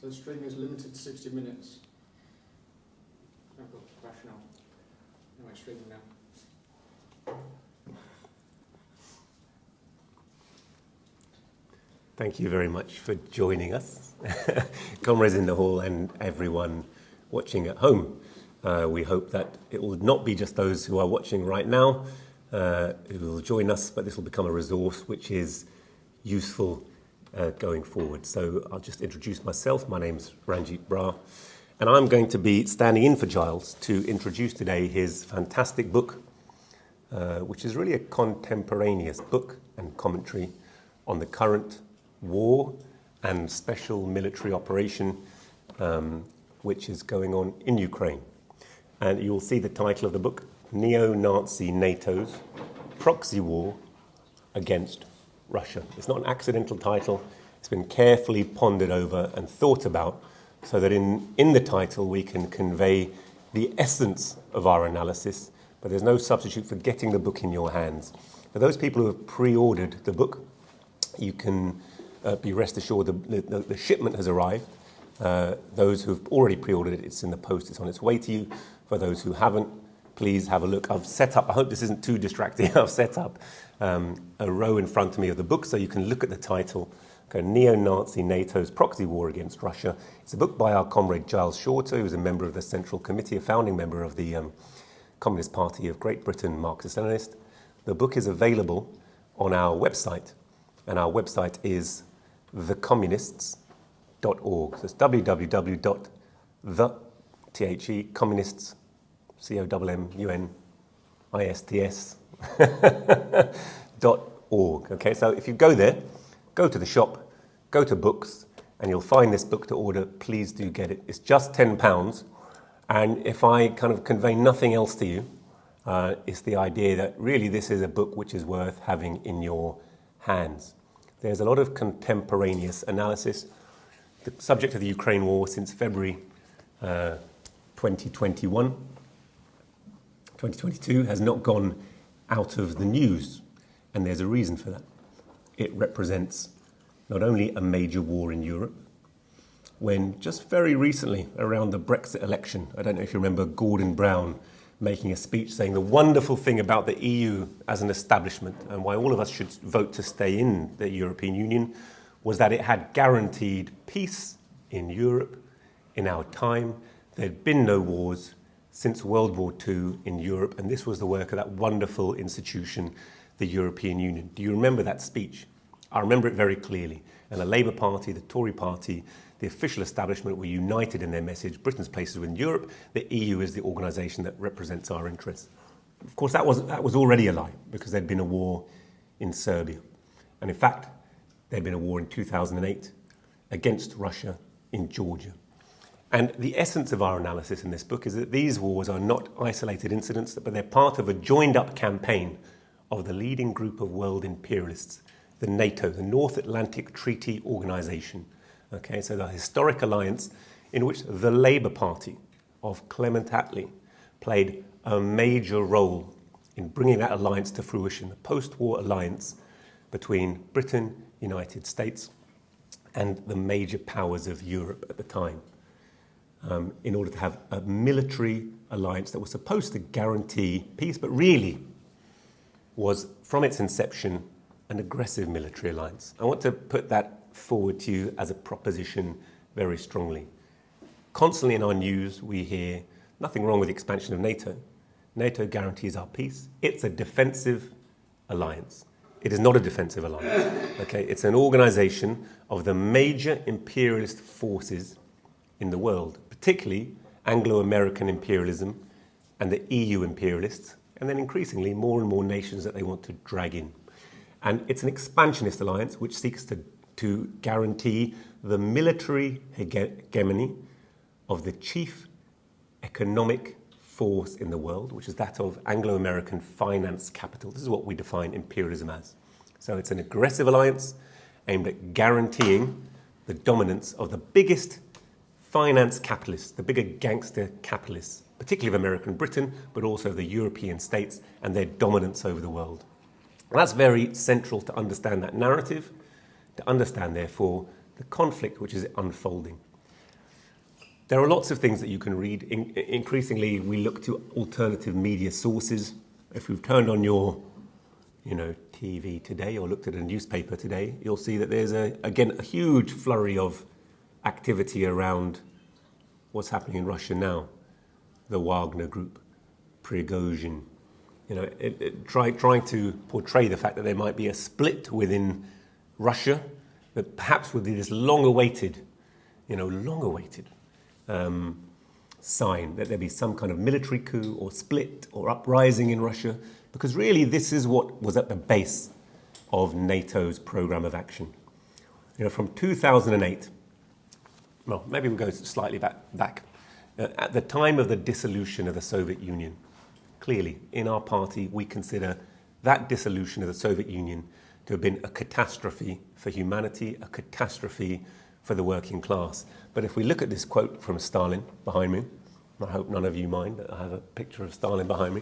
So the stream is limited to 60 minutes. I've got rationale. Anyway, streaming now. Thank you very much for joining us, comrades in the hall and everyone watching at home. We hope that it will not be just those who are watching right now who will join us, but this will become a resource which is useful going forward. So I'll just introduce myself. My name's Ranjit Brar, and I'm going to be standing in for Giles to introduce today his fantastic book, which is really a contemporaneous book and commentary on the current war and special military operation which is going on in Ukraine. And you'll see the title of the book, Neo-Nazi NATO's Proxy War Against Russia. It's not an accidental title. It's been carefully pondered over and thought about so that in the title we can convey the essence of our analysis, but there's no substitute for getting the book in your hands. For those people who have pre-ordered the book, you can be rest assured the shipment has arrived. Those who've already pre-ordered it, it's in the post, it's on its way to you. For those who haven't, please have a look. I've set up, I hope this isn't too distracting, I've set up a row in front of me of the book so you can look at the title, Neo-Nazi NATO's Proxy War Against Russia. It's a book by our comrade Giles Shorter, who's a member of the Central Committee, a founding member of the Communist Party of Great Britain, Marxist-Leninist. The book is available on our website, and our website is thecommunists.org. So it's www.communists, COMMUNISTS.org. Okay, so if you go there, go to the shop, go to books, and you'll find this book to order. Please do get it. It's just £10. And if I kind of convey nothing else to you, it's the idea that really this is a book which is worth having in your hands. There's a lot of contemporaneous analysis. The subject of the Ukraine war since February 2022 has not gone out of the news, and there's a reason for that. It represents not only a major war in Europe, when just very recently, around the Brexit election, I don't know if you remember Gordon Brown making a speech saying the wonderful thing about the EU as an establishment and why all of us should vote to stay in the European Union was that it had guaranteed peace in Europe in our time. There had been no wars since World War II in Europe, and this was the work of that wonderful institution, the European Union. Do you remember that speech? I remember it very clearly. And the Labour Party, the Tory Party, the official establishment were united in their message, Britain's place is within Europe, the EU is the organisation that represents our interests. Of course, that was already a lie, because there'd been a war in Serbia. And in fact, there'd been a war in 2008 against Russia in Georgia. And the essence of our analysis in this book is that these wars are not isolated incidents, but they're part of a joined-up campaign of the leading group of world imperialists, the NATO, the North Atlantic Treaty Organization. Okay, so the historic alliance in which the Labour Party of Clement Attlee played a major role in bringing that alliance to fruition, a post-war alliance between Britain, United States, and the major powers of Europe at the time, in order to have a military alliance that was supposed to guarantee peace, but really was, from its inception, an aggressive military alliance. I want to put that forward to you as a proposition very strongly. Constantly in our news, we hear nothing wrong with the expansion of NATO. NATO guarantees our peace. It's a defensive alliance. It is not a defensive alliance. Okay, it's an organization of the major imperialist forces in the world, particularly Anglo-American imperialism and the EU imperialists, and then increasingly more and more nations that they want to drag in. And it's an expansionist alliance which seeks to guarantee the military hegemony of the chief economic force in the world, which is that of Anglo-American finance capital. This is what we define imperialism as. So it's an aggressive alliance aimed at guaranteeing the dominance of the biggest finance capitalists, the bigger gangster capitalists, particularly of American Britain, but also the European states and their dominance over the world. And that's very central to understand that narrative, to understand, therefore, the conflict which is unfolding. There are lots of things that you can read. Increasingly, we look to alternative media sources. If you've turned on your, TV today or looked at a newspaper today, you'll see that there's, again, a huge flurry of activity around what's happening in Russia now. The Wagner Group, Prigozhin, trying to portray the fact that there might be a split within Russia, that perhaps would be this long-awaited sign that there'd be some kind of military coup or split or uprising in Russia, because really this is what was at the base of NATO's program of action. From 2008, well, maybe we'll go slightly back. At the time of the dissolution of the Soviet Union, clearly in our party we consider that dissolution of the Soviet Union to have been a catastrophe for humanity, a catastrophe for the working class. But if we look at this quote from Stalin behind me, I hope none of you mind that I have a picture of Stalin behind me.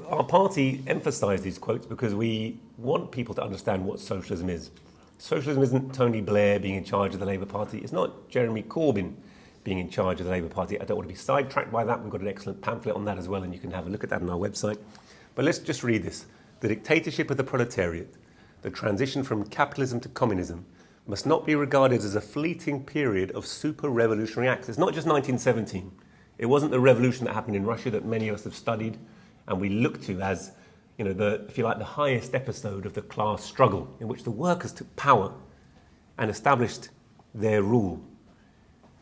Our party emphasised these quotes because we want people to understand what socialism is. Socialism isn't Tony Blair being in charge of the Labour Party. It's not Jeremy Corbyn being in charge of the Labour Party. I don't want to be sidetracked by that. We've got an excellent pamphlet on that as well, and you can have a look at that on our website. But let's just read this. The dictatorship of the proletariat, the transition from capitalism to communism, must not be regarded as a fleeting period of super-revolutionary acts. It's not just 1917. It wasn't the revolution that happened in Russia that many of us have studied and we look to as, the highest episode of the class struggle in which the workers took power and established their rule.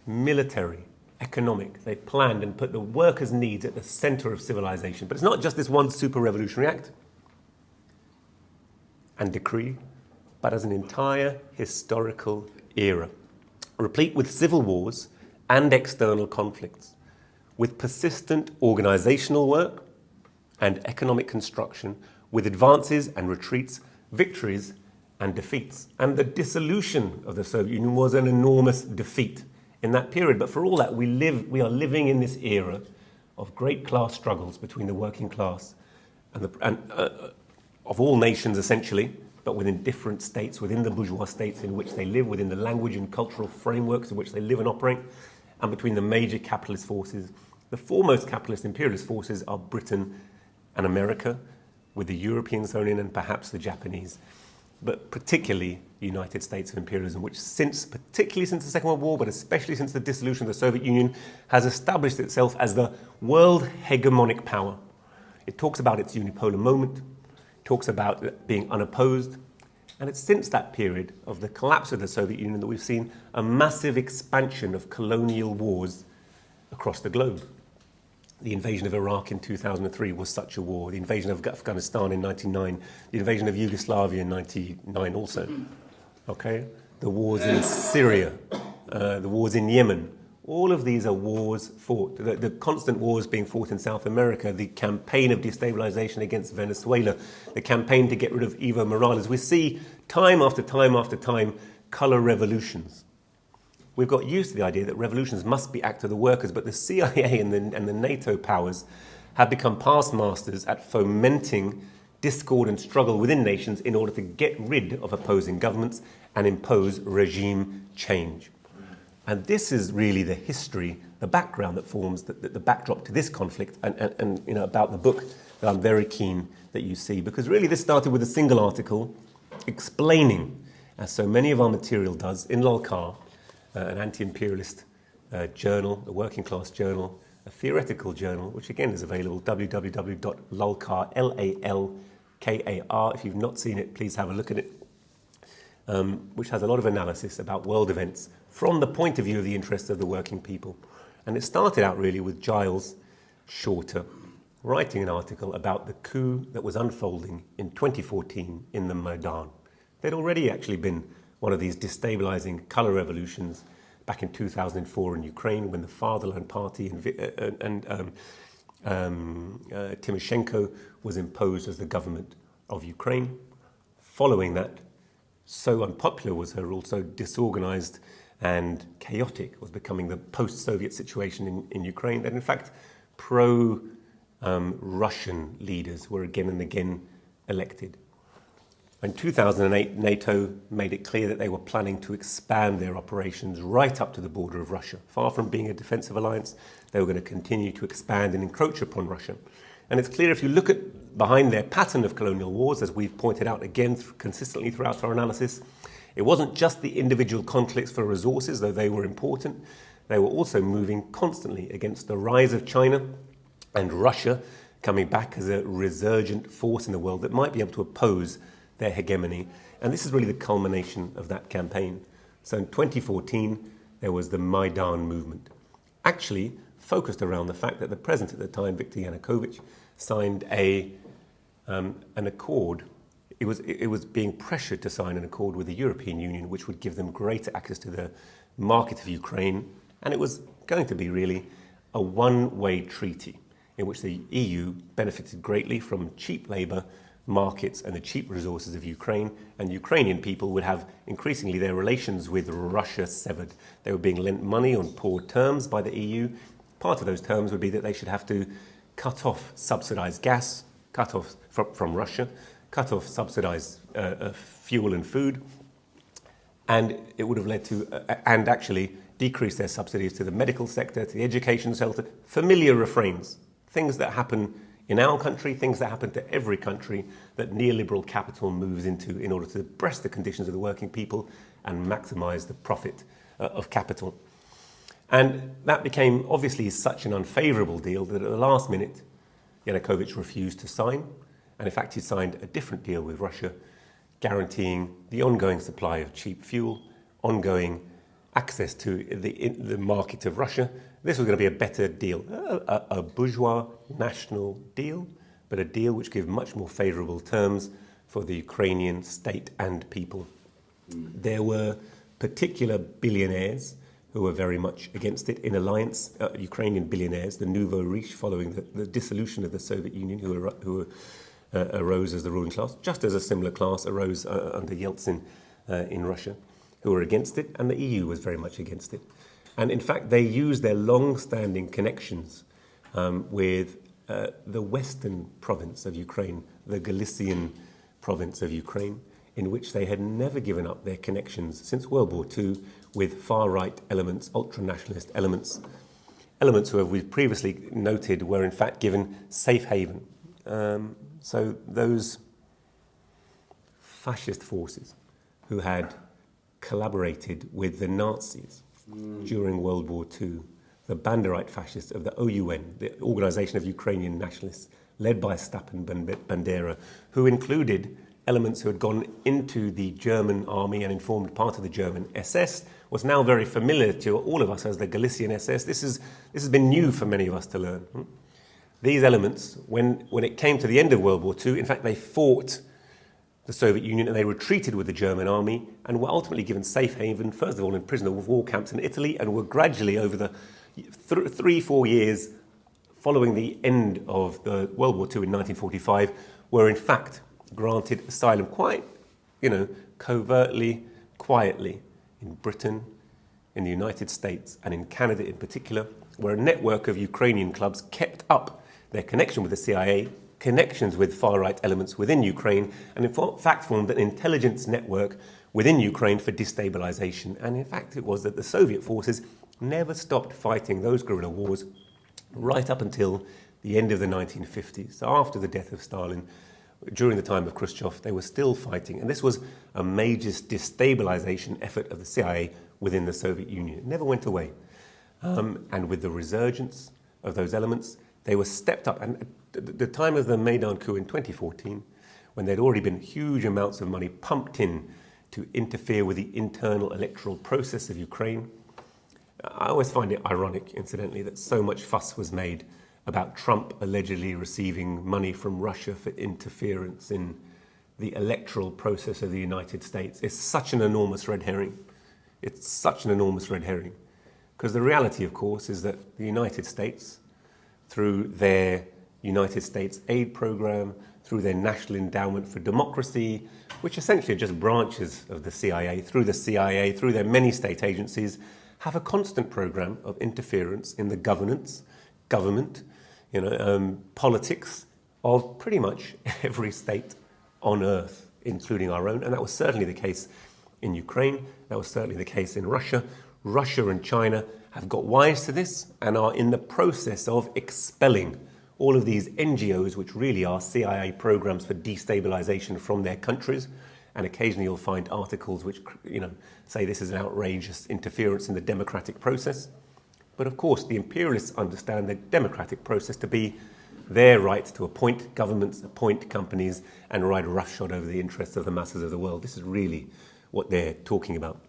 Military, economic, they planned and put the workers' needs at the centre of civilization. But it's not just this one super-revolutionary act and decree, but as an entire historical era, replete with civil wars and external conflicts, with persistent organisational work and economic construction, with advances and retreats, victories and defeats. And the dissolution of the Soviet Union was an enormous defeat in that period. But for all that, we are living in this era of great class struggles between the working class and of all nations, essentially, but within different states, within the bourgeois states in which they live, within the language and cultural frameworks in which they live and operate, and between the major capitalist forces. The foremost capitalist imperialist forces are Britain and America, with the Europeans thrown in, and perhaps the Japanese, but particularly the United States of imperialism, which particularly since the Second World War, but especially since the dissolution of the Soviet Union, has established itself as the world hegemonic power. It talks about its unipolar moment, talks about it being unopposed, and it's since that period of the collapse of the Soviet Union that we've seen a massive expansion of colonial wars across the globe. The invasion of Iraq in 2003 was such a war. The invasion of Afghanistan in 1999. The invasion of Yugoslavia in 1999 also. Okay? The wars in Syria. The wars in Yemen. All of these are wars fought. The constant wars being fought in South America. The campaign of destabilization against Venezuela. The campaign to get rid of Evo Morales. We see time after time after time colour revolutions. We've got used to the idea that revolutions must be act of the workers, but the CIA and the NATO powers have become past masters at fomenting discord and struggle within nations in order to get rid of opposing governments and impose regime change. And this is really the history, the background that forms the backdrop to this conflict and about the book that I'm very keen that you see. Because really this started with a single article explaining, as so many of our material does, in Lalkar, an anti-imperialist journal, a working class journal, a theoretical journal, which again is available, www.lalkar, Lalkar. If you've not seen it, please have a look at it, which has a lot of analysis about world events from the point of view of the interests of the working people. And it started out really with Giles Shorter writing an article about the coup that was unfolding in 2014 in the Maidan. There'd already actually been one of these destabilizing colour revolutions back in 2004 in Ukraine when the Fatherland Party and Tymoshenko was imposed as the government of Ukraine. Following that, so unpopular was her rule, so disorganized and chaotic was becoming the post-Soviet situation in Ukraine, that in fact pro-Russian leaders were again and again elected. In 2008, Nato made it clear that they were planning to expand their operations right up to the border of Russia. Far from being a defensive alliance, they were going to continue to expand and encroach upon Russia. And it's clear if you look at behind their pattern of colonial wars, as we've pointed out again consistently throughout our analysis, it wasn't just the individual conflicts for resources, though they were important. They were also moving constantly against the rise of China and Russia coming back as a resurgent force in the world that might be able to oppose their hegemony. And this is really the culmination of that campaign. So in 2014, there was the Maidan movement, actually focused around the fact that the president at the time, Viktor Yanukovych, signed an accord. It was being pressured to sign an accord with the European Union, which would give them greater access to the market of Ukraine. And it was going to be really a one-way treaty in which the EU benefited greatly from cheap labour markets and the cheap resources of Ukraine, and Ukrainian people would have increasingly their relations with Russia severed. They were being lent money on poor terms by the EU. Part of those terms would be that they should have to cut off subsidised gas, cut off from Russia, cut off subsidised fuel and food, and it would have led to, and actually decrease their subsidies to the medical sector, to the education sector, familiar refrains, things that happen in our country, things that happen to every country that neoliberal capital moves into in order to breast the conditions of the working people and maximise the profit of capital. And that became obviously such an unfavourable deal that at the last minute, Yanukovych refused to sign. And in fact, he signed a different deal with Russia, guaranteeing the ongoing supply of cheap fuel, ongoing access to the market of Russia. This was going to be a better deal, a bourgeois national deal, but a deal which gave much more favourable terms for the Ukrainian state and people. There were particular billionaires who were very much against it in alliance, Ukrainian billionaires, the nouveau riche following the dissolution of the Soviet Union, who arose as the ruling class, just as a similar class arose under Yeltsin in Russia, who were against it, and the EU was very much against it. And in fact, they used their long-standing connections with the western province of Ukraine, the Galician province of Ukraine, in which they had never given up their connections since World War II with far-right elements, ultra-nationalist elements who, as we've previously noted, were in fact given safe haven. So those fascist forces who had collaborated with the Nazis during World War II, the Banderite fascists of the OUN, the Organization of Ukrainian Nationalists, led by Stepan Bandera, who included elements who had gone into the German army and informed part of the German SS, was now very familiar to all of us as the Galician SS. This has been new for many of us to learn. These elements, when it came to the end of World War II, in fact, they fought the Soviet Union and they retreated with the German army and were ultimately given safe haven, first of all in prisoner of war camps in Italy, and were gradually over the 3-4 years following the end of the World War II in 1945, were in fact granted asylum quite, covertly, quietly in Britain, in the United States and in Canada in particular, where a network of Ukrainian clubs kept up their connection with the CIA, connections with far-right elements within Ukraine, and in fact formed an intelligence network within Ukraine for destabilization. And in fact, it was that the Soviet forces never stopped fighting those guerrilla wars right up until the end of the 1950s. So after the death of Stalin, during the time of Khrushchev, they were still fighting. And this was a major destabilization effort of the CIA within the Soviet Union. It never went away. And with the resurgence of those elements, they were stepped up. And at the time of the Maidan coup in 2014, when there'd already been huge amounts of money pumped in to interfere with the internal electoral process of Ukraine, I always find it ironic, incidentally, that so much fuss was made about Trump allegedly receiving money from Russia for interference in the electoral process of the United States. It's such an enormous red herring. It's such an enormous red herring. Because the reality, of course, is that the United States, through their United States aid program, through their National Endowment for Democracy, which essentially are just branches of the CIA, through their many state agencies, have a constant program of interference in the government, politics of pretty much every state on earth including our own, and that was certainly the case in Ukraine, that was certainly the case in Russia. Russia and China have got wise to this and are in the process of expelling all of these NGOs, which really are CIA programs for destabilization from their countries. And occasionally you'll find articles which, say this is an outrageous interference in the democratic process. But of course, the imperialists understand the democratic process to be their right to appoint governments, appoint companies, and ride roughshod over the interests of the masses of the world. This is really what they're talking about.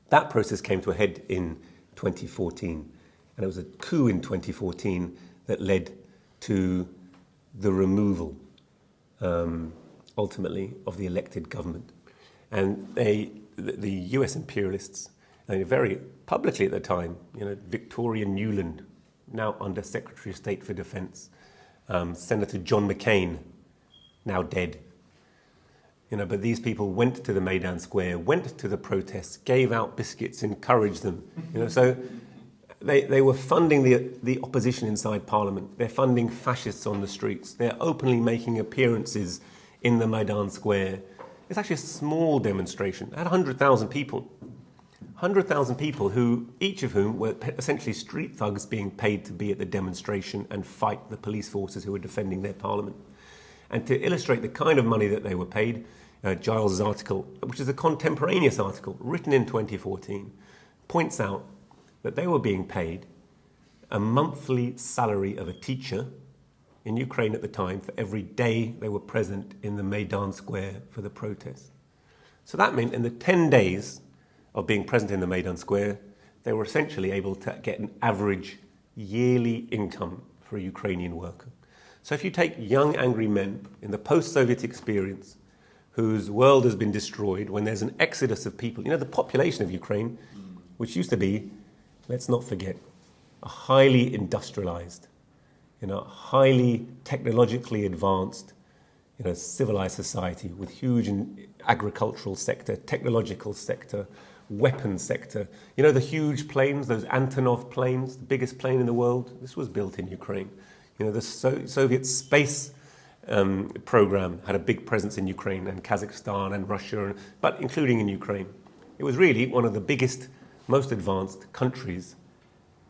That process came to a head in 2014, and it was a coup in 2014 that led to the removal, ultimately, of the elected government. And the US imperialists, very publicly at the time, Victoria Nuland, now Under Secretary of State for Defense, Senator John McCain, now dead. But these people went to the Maidan Square, went to the protests, gave out biscuits, encouraged them. So they were funding the opposition inside Parliament. They're funding fascists on the streets. They're openly making appearances in the Maidan Square. It's actually a small demonstration. It had 100,000 people. 100,000 people, each of whom were essentially street thugs being paid to be at the demonstration and fight the police forces who were defending their parliament. And to illustrate the kind of money that they were paid, Giles's article, which is a contemporaneous article written in 2014, points out that they were being paid a monthly salary of a teacher in Ukraine at the time for every day they were present in the Maidan Square for the protest. So that meant in the 10 days of being present in the Maidan Square, they were essentially able to get an average yearly income for a Ukrainian worker. So if you take young, angry men in the post-Soviet experience whose world has been destroyed, when there's an exodus of people, the population of Ukraine, which used to be, let's not forget, a highly industrialized, highly technologically advanced, civilized society with huge agricultural sector, technological sector, weapons sector. The huge planes, those Antonov planes, the biggest plane in the world, this was built in Ukraine. The Soviet space program had a big presence in Ukraine and Kazakhstan and Russia, but including in Ukraine. It was really one of the biggest, most advanced countries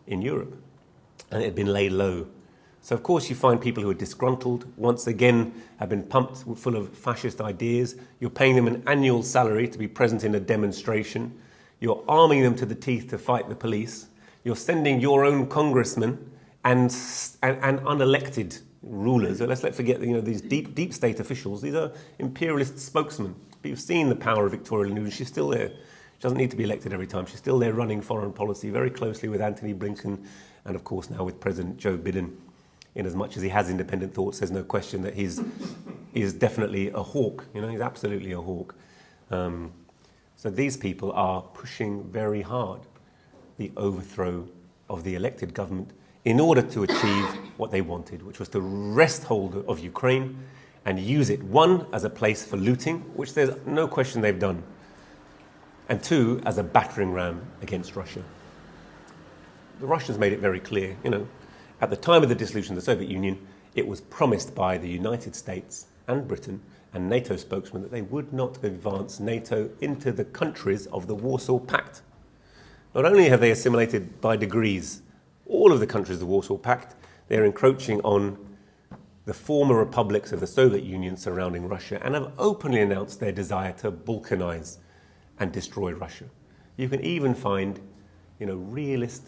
in Europe, and it had been laid low. So of course you find people who are disgruntled, once again have been pumped full of fascist ideas. You're paying them an annual salary to be present in a demonstration. You're arming them to the teeth to fight the police. You're sending your own congressmen and unelected rulers. So let's not forget, these deep state officials. These are imperialist spokesmen. You've seen the power of Victoria Nuland. She's still there. She doesn't need to be elected every time. She's still there running foreign policy very closely with Antony Blinken and, of course, now with President Joe Biden. In as much as he has independent thoughts, there's no question that he is definitely a hawk. He's absolutely a hawk. So these people are pushing very hard the overthrow of the elected government in order to achieve what they wanted, which was to wrest hold of Ukraine and use it, one, as a place for looting, which there's no question they've done, and two, as a battering ram against Russia. The Russians made it very clear, at the time of the dissolution of the Soviet Union, it was promised by the United States and Britain and NATO spokesmen that they would not advance NATO into the countries of the Warsaw Pact. Not only have they assimilated by degrees all of the countries of the Warsaw Pact, they're encroaching on the former republics of the Soviet Union surrounding Russia and have openly announced their desire to balkanize and destroy Russia. You can even find, realist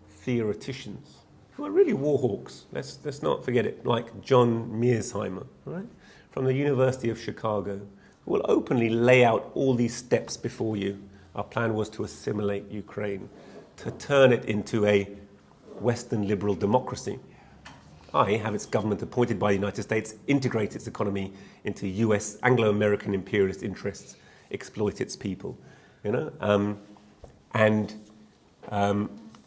theoreticians who are really war hawks. Let's not forget it, like John Mearsheimer, right, from the University of Chicago, who will openly lay out all these steps before you. Our plan was to assimilate Ukraine, to turn it into a Western liberal democracy. Have its government appointed by the United States, integrate its economy into US Anglo-American imperialist interests, exploit its people, and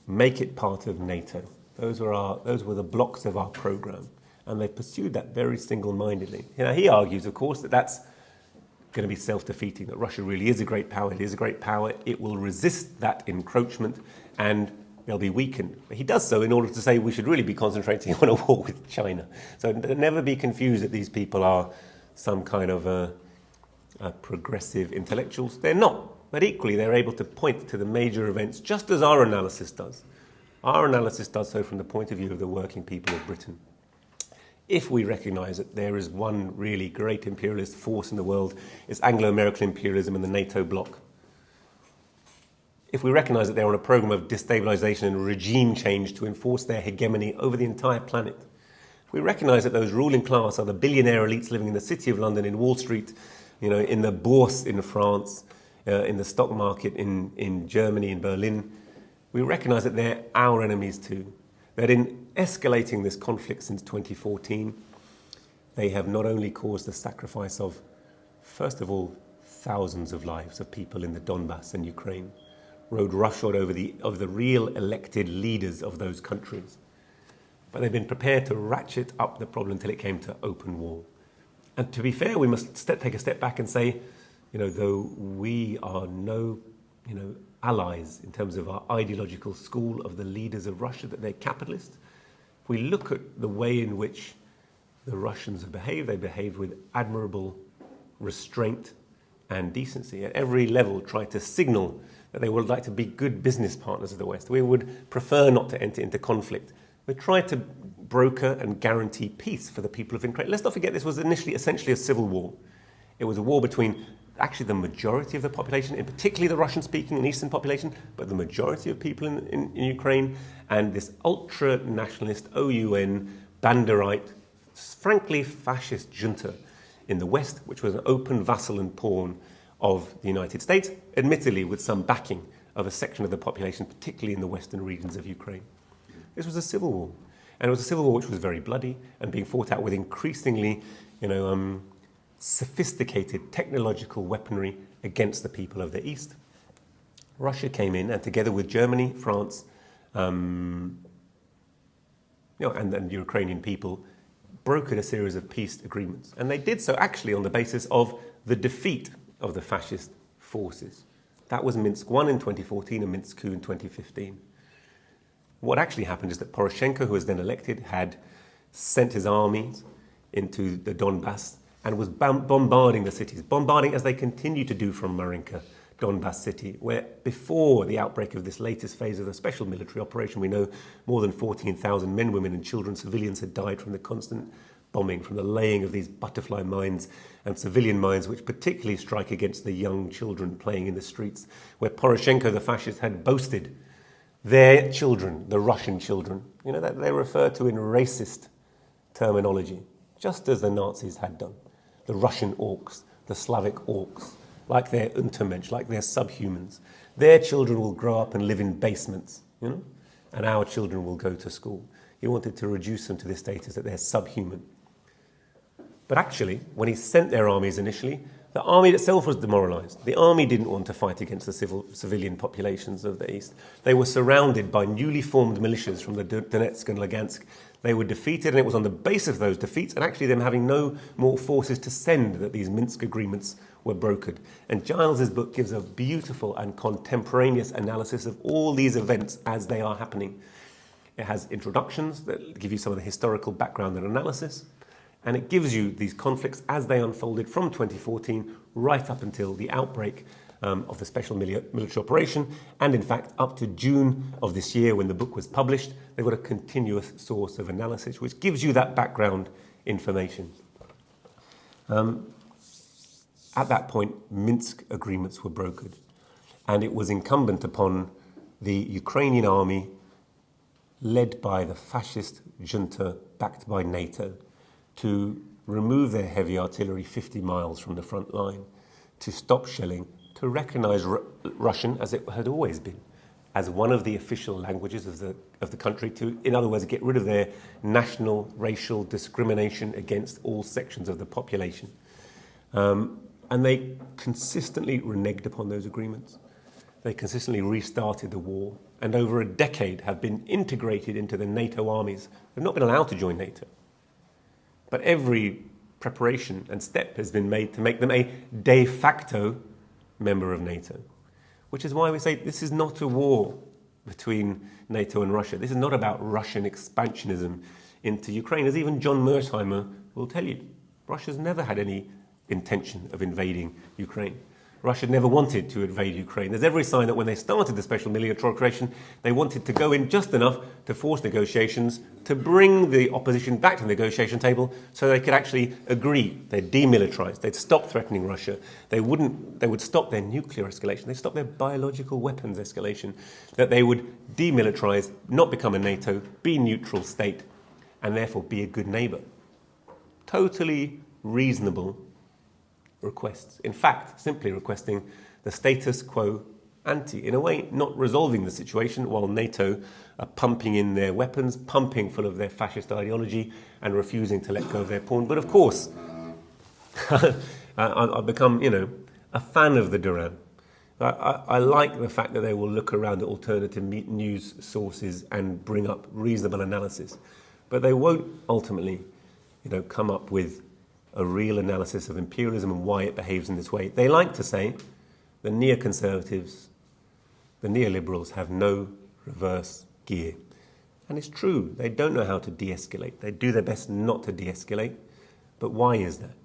make it part of NATO. Those were the blocks of our program, and they pursued that very single-mindedly. He argues, of course, that that's going to be self-defeating, that Russia really is a great power. It is a great power. It will resist that encroachment, and they'll be weakened. But he does so in order to say we should really be concentrating on a war with China. So never be confused that these people are some kind of a progressive intellectuals. They're not. But equally, they're able to point to the major events, just as our analysis does. Our analysis does so from the point of view of the working people of Britain. If we recognise that there is one really great imperialist force in the world, it's Anglo-American imperialism and the Nato bloc. If we recognise that they're on a programme of destabilisation and regime change to enforce their hegemony over the entire planet, if we recognise that those ruling class are the billionaire elites living in the City of London, in Wall Street, in the Bourse in France, in the stock market in Germany, in Berlin, we recognise that they're our enemies too. That in escalating this conflict since 2014, they have not only caused the sacrifice of, first of all, thousands of lives of people in the Donbass and Ukraine, rode roughshod over the real elected leaders of those countries. But they've been prepared to ratchet up the problem until it came to open war. And to be fair, we must take a step back and say, though we are no, allies in terms of our ideological school of the leaders of Russia, that they're capitalist, if we look at the way in which the Russians have behaved, they behaved with admirable restraint and decency. At every level, try to signal that they would like to be good business partners of the West. We would prefer not to enter into conflict. We try to broker and guarantee peace for the people of Ukraine. Let's not forget this was initially essentially a civil war. It was a war between actually the majority of the population, and particularly the Russian-speaking and Eastern population, but the majority of people in Ukraine, and this ultra-nationalist OUN, Banderite, frankly fascist junta in the West, which was an open vassal and pawn of the United States, admittedly with some backing of a section of the population, particularly in the western regions of Ukraine. This was a civil war, and it was a civil war which was very bloody and being fought out with increasingly, sophisticated technological weaponry against the people of the East. Russia came in and together with Germany, France, and the Ukrainian people brokered a series of peace agreements. And they did so actually on the basis of the defeat of the fascist forces. That was Minsk I in 2014 and Minsk II in 2015. What actually happened is that Poroshenko, who was then elected, had sent his armies into the Donbass and was bombarding the cities, bombarding as they continue to do from Marinka, Donbass city, where before the outbreak of this latest phase of the special military operation, we know more than 14,000 men, women and children, civilians, had died from the constant bombing, from the laying of these butterfly mines and civilian mines, which particularly strike against the young children playing in the streets, where Poroshenko, the fascist, had boasted their children, the Russian children, that they refer to in racist terminology, just as the Nazis had done. The Russian orcs, the Slavic orcs, like they're Untermensch, like they're subhumans. Their children will grow up and live in basements, and our children will go to school. He wanted to reduce them to the status that they're subhuman. But actually, when he sent their armies initially, the army itself was demoralized. The army didn't want to fight against the civilian populations of the East. They were surrounded by newly formed militias from the Donetsk and Lugansk. They were defeated, and it was on the basis of those defeats, and actually them having no more forces to send, that these Minsk agreements were brokered. And Giles's book gives a beautiful and contemporaneous analysis of all these events as they are happening. It has introductions that give you some of the historical background and analysis, and it gives you these conflicts as they unfolded from 2014 right up until the outbreak of the special military operation, and in fact up to June of this year when the book was published. They've got a continuous source of analysis which gives you that background information. At that point, Minsk agreements were brokered, and it was incumbent upon the Ukrainian army, led by the fascist junta backed by Nato, to remove their heavy artillery 50 miles from the front line, to stop shelling, to recognize Russian, as it had always been, as one of the official languages of the country, to, in other words, get rid of their national racial discrimination against all sections of the population. And they consistently reneged upon those agreements. They consistently restarted the war, and over a decade have been integrated into the NATO armies. They've not been allowed to join NATO. But every preparation and step has been made to make them a de facto member of NATO, which is why we say this is not a war between NATO and Russia. This is not about Russian expansionism into Ukraine, as even John Mersheimer will tell you. Russia's never had any intention of invading Ukraine. Russia never wanted to invade Ukraine. There's every sign that when they started the special military operation, they wanted to go in just enough to force negotiations, to bring the opposition back to the negotiation table so they could actually agree. They'd demilitarize, they'd stop threatening Russia, they would stop their nuclear escalation, they'd stop their biological weapons escalation, that they would demilitarize, not become a NATO, be a neutral state, and therefore be a good neighbor. Totally reasonable requests. In fact, simply requesting the status quo ante. In a way, not resolving the situation while NATO are pumping in their weapons, pumping full of their fascist ideology and refusing to let go of their pawn. But of course, I've become, a fan of the Duran. I like the fact that they will look around at alternative news sources and bring up reasonable analysis. But they won't ultimately, come up with a real analysis of imperialism and why it behaves in this way. They like to say the neoconservatives, the neoliberals have no reverse gear. And it's true, they don't know how to de-escalate. They do their best not to de-escalate. But why is that?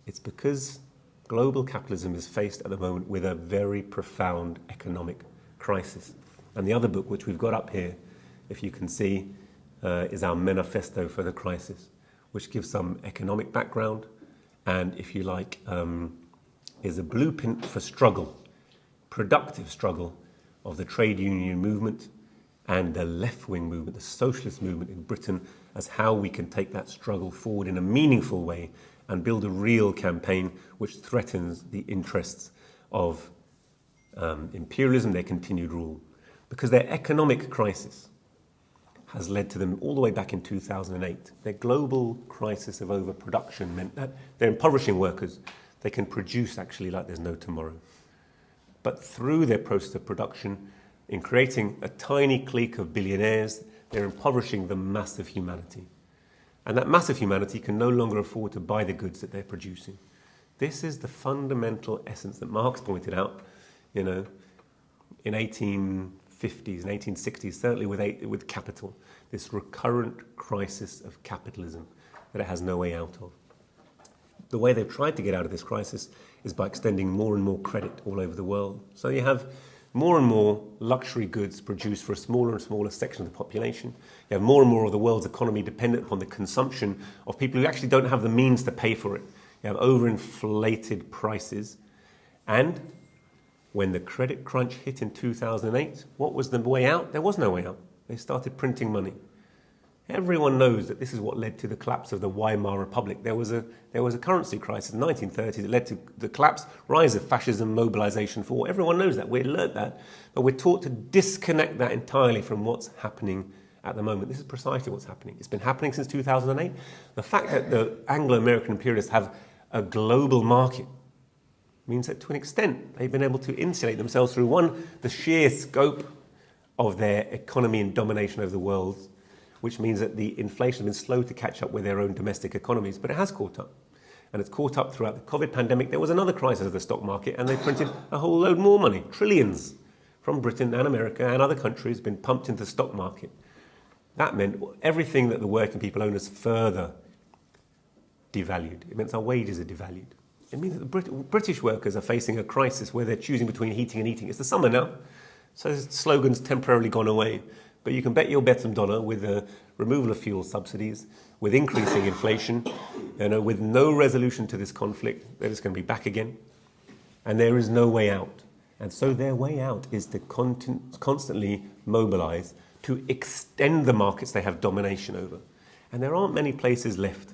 It's because global capitalism is faced at the moment with a very profound economic crisis. And the other book, which we've got up here, if you can see, is our Manifesto for the Crisis, which gives some economic background and, if you like, is a blueprint for struggle, productive struggle of the trade union movement and the left-wing movement, the socialist movement in Britain, as how we can take that struggle forward in a meaningful way and build a real campaign which threatens the interests of imperialism, their continued rule. Because their economic crisis has led to them all the way back in 2008. Their global crisis of overproduction meant that they're impoverishing workers. They can produce actually like there's no tomorrow. But through their process of production, in creating a tiny clique of billionaires, they're impoverishing the mass of humanity. And that mass of humanity can no longer afford to buy the goods that they're producing. This is the fundamental essence that Marx pointed out, in 1850s and 1860s, certainly with capital, this recurrent crisis of capitalism that it has no way out of. The way they've tried to get out of this crisis is by extending more and more credit all over the world. So you have more and more luxury goods produced for a smaller and smaller section of the population. You have more and more of the world's economy dependent upon the consumption of people who actually don't have the means to pay for it. You have overinflated prices. And when the credit crunch hit in 2008, what was the way out? There was no way out. They started printing money. Everyone knows that this is what led to the collapse of the Weimar Republic. There was a currency crisis in the 1930s that led to the collapse, rise of fascism, mobilization for war. Everyone knows that. We've learned that. But we're taught to disconnect that entirely from what's happening at the moment. This is precisely what's happening. It's been happening since 2008. The fact that the Anglo-American imperialists have a global market means that to an extent they've been able to insulate themselves through, one, the sheer scope of their economy and domination over the world, which means that the inflation has been slow to catch up with their own domestic economies, but it has caught up. And it's caught up throughout the COVID pandemic. There was another crisis of the stock market, and they printed a whole load more money, trillions, from Britain and America and other countries, been pumped into the stock market. That meant everything that the working people own is further devalued. It means our wages are devalued. It means that the British workers are facing a crisis where they're choosing between heating and eating. It's the summer now, so the slogan's temporarily gone away. But you can bet your bottom dollar with the removal of fuel subsidies, with increasing inflation, with no resolution to this conflict, that it's going to be back again. And there is no way out. And so their way out is to constantly mobilize to extend the markets they have domination over. And there aren't many places left.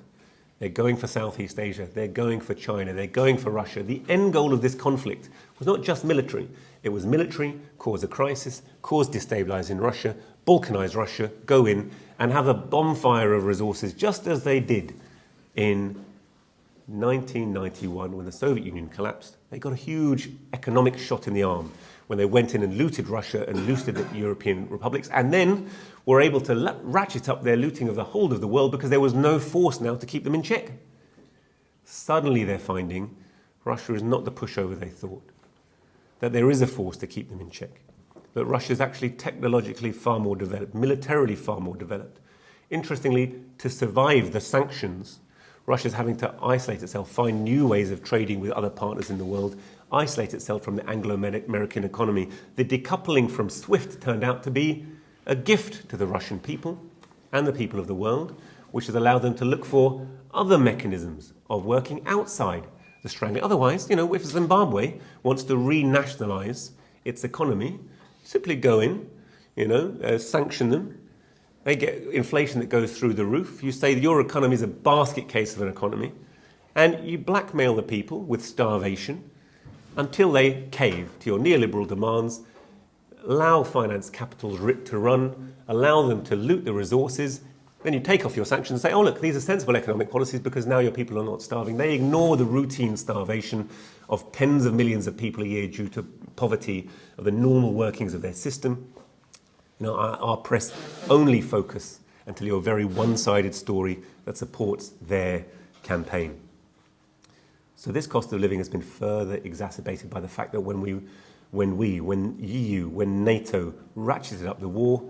They're going for Southeast Asia, they're going for China, they're going for Russia. The end goal of this conflict was not just military. It was military, cause a crisis, cause destabilize in Russia, balkanize Russia, go in and have a bonfire of resources, just as they did in 1991 when the Soviet Union collapsed. They got a huge economic shot in the arm when they went in and looted Russia and looted the European republics, and then were able to ratchet up their looting of the whole of the world because there was no force now to keep them in check. Suddenly they're finding Russia is not the pushover they thought, that there is a force to keep them in check, that Russia is actually technologically far more developed, militarily far more developed. Interestingly, to survive the sanctions, Russia's having to isolate itself, find new ways of trading with other partners in the world, isolate itself from the Anglo-American economy. The decoupling from SWIFT turned out to be a gift to the Russian people and the people of the world, which has allowed them to look for other mechanisms of working outside the strangling. Otherwise, if Zimbabwe wants to renationalize its economy, simply go in, sanction them. They get inflation that goes through the roof. You say that your economy is a basket case of an economy, and you blackmail the people with starvation until they cave to your neoliberal demands, allow finance capitals to run, allow them to loot the resources. Then you take off your sanctions and say, oh, look, these are sensible economic policies because now your people are not starving. They ignore the routine starvation of tens of millions of people a year due to poverty, of the normal workings of their system. Our press only focus and tell you a very one-sided story that supports their campaign. So this cost of living has been further exacerbated by the fact that when EU, when Nato ratcheted up the war,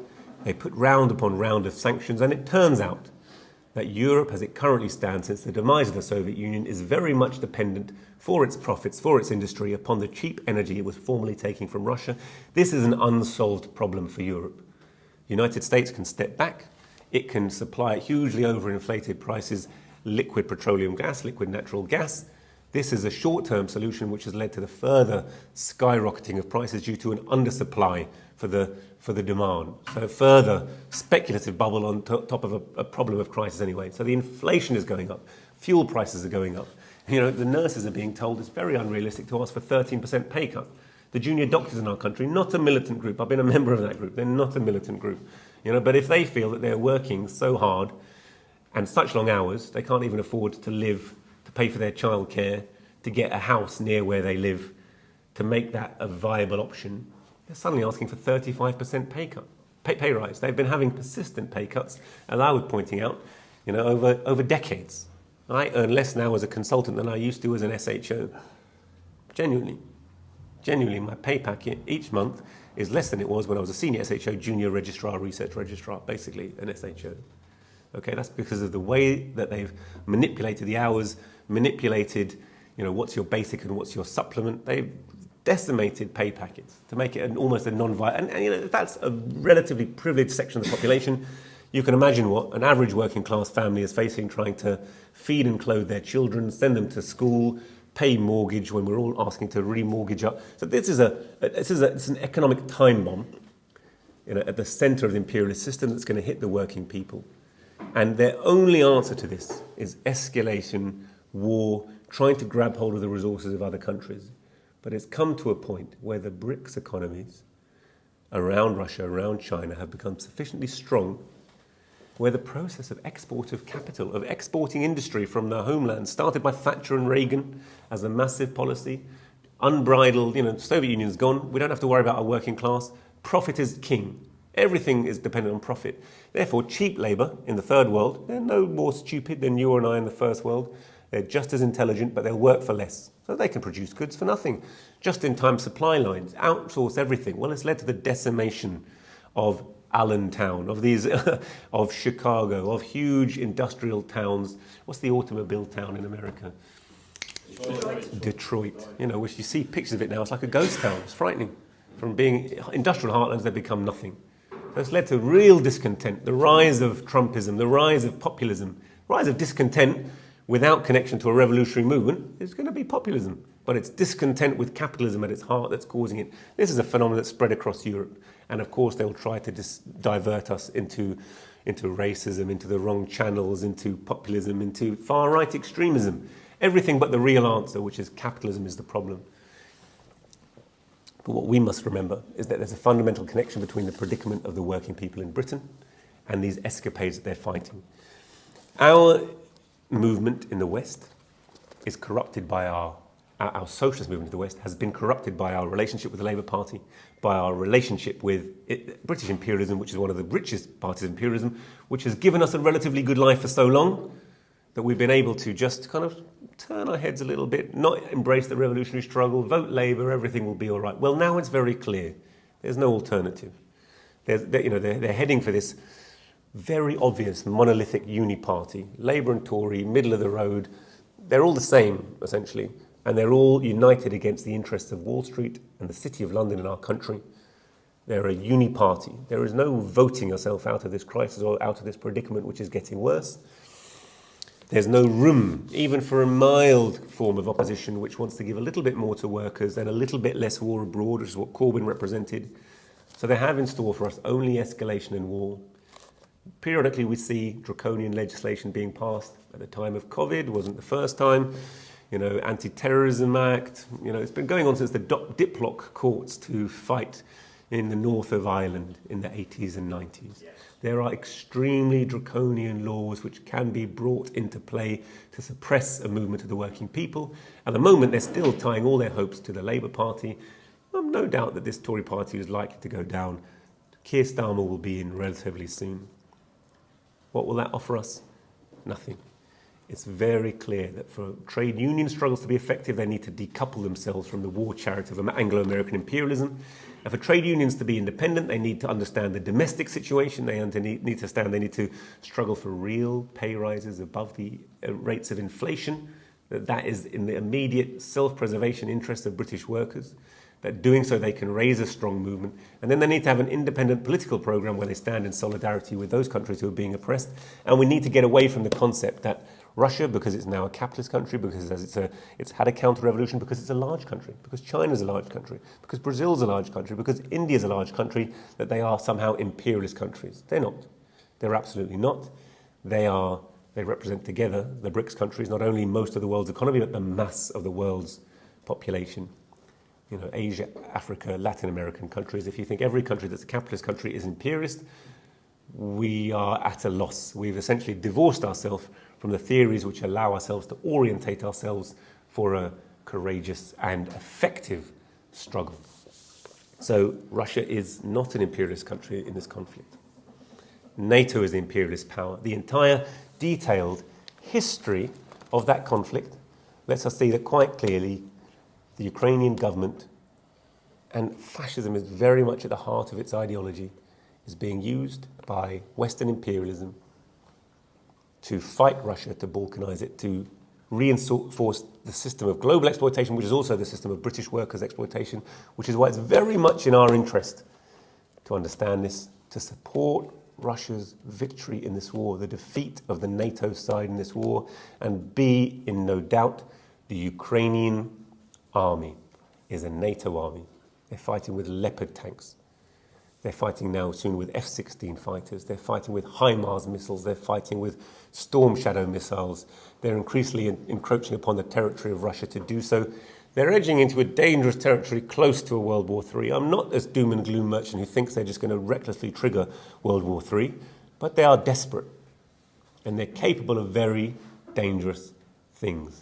they put round upon round of sanctions, and it turns out that Europe, as it currently stands since the demise of the Soviet Union, is very much dependent for its profits, for its industry, upon the cheap energy it was formerly taking from Russia. This is an unsolved problem for Europe. The United States can step back. It can supply at hugely overinflated prices liquid petroleum gas, liquid natural gas. This is a short-term solution which has led to the further skyrocketing of prices due to an undersupply for the demand. So a further speculative bubble on top of a problem of crisis anyway. So the inflation is going up. Fuel prices are going up. The nurses are being told it's very unrealistic to ask for 13% pay cut. The junior doctors in our country, not a militant group. I've been a member of that group. They're not a militant group. But if they feel that they're working so hard and such long hours, they can't even afford to live, to pay for their childcare, to get a house near where they live, to make that a viable option, they're suddenly asking for 35% pay rise. They've been having persistent pay cuts, as I was pointing out, over decades. I earn less now as a consultant than I used to as an SHO. Genuinely, my pay packet each month is less than it was when I was a senior SHO, junior registrar, research registrar, basically an SHO. Okay, that's because of the way that they've manipulated the hours, manipulated, what's your basic and what's your supplement. They've decimated pay packets to make it almost a non-viable. And if that's a relatively privileged section of the population, you can imagine what an average working class family is facing, trying to feed and clothe their children, send them to school, pay mortgage when we're all asking to remortgage up. So this is an economic time bomb, at the centre of the imperialist system that's going to hit the working people. And their only answer to this is escalation, war, trying to grab hold of the resources of other countries. But it's come to a point where the BRICS economies around Russia, around China, have become sufficiently strong where the process of export of capital, of exporting industry from their homeland, started by Thatcher and Reagan as a massive policy, unbridled, the Soviet Union's gone, we don't have to worry about our working class, profit is king. Everything is dependent on profit. Therefore, cheap labour in the third world, they're no more stupid than you and I in the first world. They're just as intelligent, but they'll work for less. So they can produce goods for nothing. Just-in-time supply lines, outsource everything. Well, it's led to the decimation of Allentown, of Chicago, of huge industrial towns. What's the automobile town in America? Detroit. Which you see pictures of it now, it's like a ghost town. It's frightening. From being industrial heartlands, they've become nothing. So it's led to real discontent, the rise of Trumpism, the rise of populism, rise of discontent without connection to a revolutionary movement is going to be populism. But it's discontent with capitalism at its heart that's causing it. This is a phenomenon that's spread across Europe. And of course, they'll try to divert us into racism, into the wrong channels, into populism, into far-right extremism. Everything but the real answer, which is capitalism is the problem. But what we must remember is that there's a fundamental connection between the predicament of the working people in Britain and these escapades that they're fighting. Our movement in the West is corrupted by our socialist movement in the West has been corrupted by our relationship with the Labour Party, by our relationship with British imperialism, which is one of the richest parties of imperialism, which has given us a relatively good life for so long that we've been able to just kind of turn our heads a little bit, not embrace the revolutionary struggle, vote Labour, everything will be all right. Well, now it's very clear. There's no alternative. They're heading for this very obvious monolithic uni-party, Labour and Tory, middle of the road. They're all the same, essentially, and they're all united against the interests of Wall Street and the City of London in our country. They're a uni-party. There is no voting yourself out of this crisis or out of this predicament, which is getting worse. There's no room, even for a mild form of opposition, which wants to give a little bit more to workers and a little bit less war abroad, which is what Corbyn represented. So they have in store for us only escalation and war. Periodically we see draconian legislation being passed. At the time of COVID, it wasn't the first time. Anti-Terrorism Act. It's been going on since the Diplock courts to fight in the north of Ireland in the 80s and 90s. Yes. There are extremely draconian laws which can be brought into play to suppress a movement of the working people. At the moment, they're still tying all their hopes to the Labour Party. I've no doubt that this Tory party is likely to go down. Keir Starmer will be in relatively soon. What will that offer us? Nothing. It's very clear that for trade union struggles to be effective, they need to decouple themselves from the war chariot of Anglo-American imperialism. And for trade unions to be independent, they need to understand the domestic situation. They need to struggle for real pay rises above the rates of inflation. That is in the immediate self-preservation interest of British workers. That doing so they can raise a strong movement. And then they need to have an independent political program where they stand in solidarity with those countries who are being oppressed. And we need to get away from the concept that Russia, because it's now a capitalist country, because it's had a counter-revolution, because it's a large country, because China's a large country, because Brazil's a large country, because India's a large country, that they are somehow imperialist countries. They're not. They're absolutely not. They represent together, the BRICS countries, not only most of the world's economy, but the mass of the world's population. Asia, Africa, Latin American countries. If you think every country that's a capitalist country is imperialist, we are at a loss. We've essentially divorced ourselves from the theories which allow ourselves to orientate ourselves for a courageous and effective struggle. So Russia is not an imperialist country in this conflict. NATO is the imperialist power. The entire detailed history of that conflict lets us see that quite clearly the Ukrainian government, and fascism is very much at the heart of its ideology, is being used by Western imperialism to fight Russia, to balkanize it, to reinforce the system of global exploitation, which is also the system of British workers' exploitation, which is why it's very much in our interest to understand this, to support Russia's victory in this war, the defeat of the NATO side in this war, and be in no doubt the Ukrainian army is a NATO army. They're fighting with Leopard tanks. They're fighting now soon with F-16 fighters. They're fighting with HIMARS missiles. They're fighting with Storm Shadow missiles. They're increasingly encroaching upon the territory of Russia to do so. They're edging into a dangerous territory close to a World War III. I'm not this doom and gloom merchant who thinks they're just going to recklessly trigger World War III, but they are desperate. And they're capable of very dangerous things.